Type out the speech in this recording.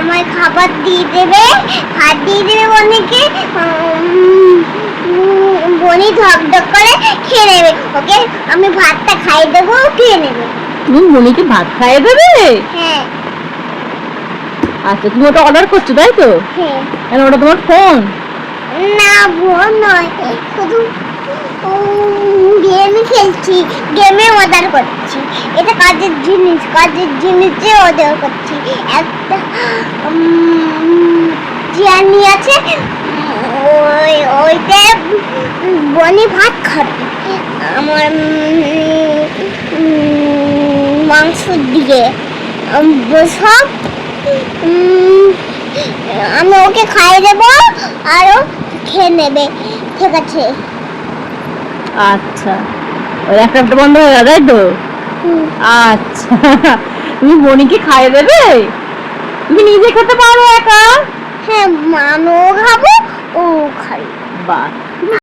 আমার খাবার দিয়ে দেবে, ভাত দিয়ে দেবে বনিকে। বনি ধক করে খেয়ে নেবে। ওকে আমি ভাতটা খাইয়ে দেবো, খেয়ে নেবে। তুমি বনিকে ভাত খাইয়ে দেবে? হ্যাঁ। আচ্ছা, তুমি ওটা অর্ডার করছো তাই তো? হ্যাঁ। কেন, ওটা তোমার ফোন? না, ফোন নয়, শুধু গেম খেলছি, গেমে অর্ডার করছি। এটা কাজের জিনিস, কাজের জিনিসে অর্ডার করছি। একটা চিয়ানি আছে, ওইতে বনি ভাত খাবে আমার মাংস দিয়ে সব। আমি ওকে খাইয়ে দেবো আরও খেয়ে নেবে। ঠিক আছে? আচ্ছা, ওই একটা বন্ধ হয়ে গেল তাই তো? আচ্ছা, তুমি বনিকে খাইয়ে দেবে? তুমি নিজে খেতে পারো একা? হ্যাঁ, আমিও খাবো, ও খাই। বাহ।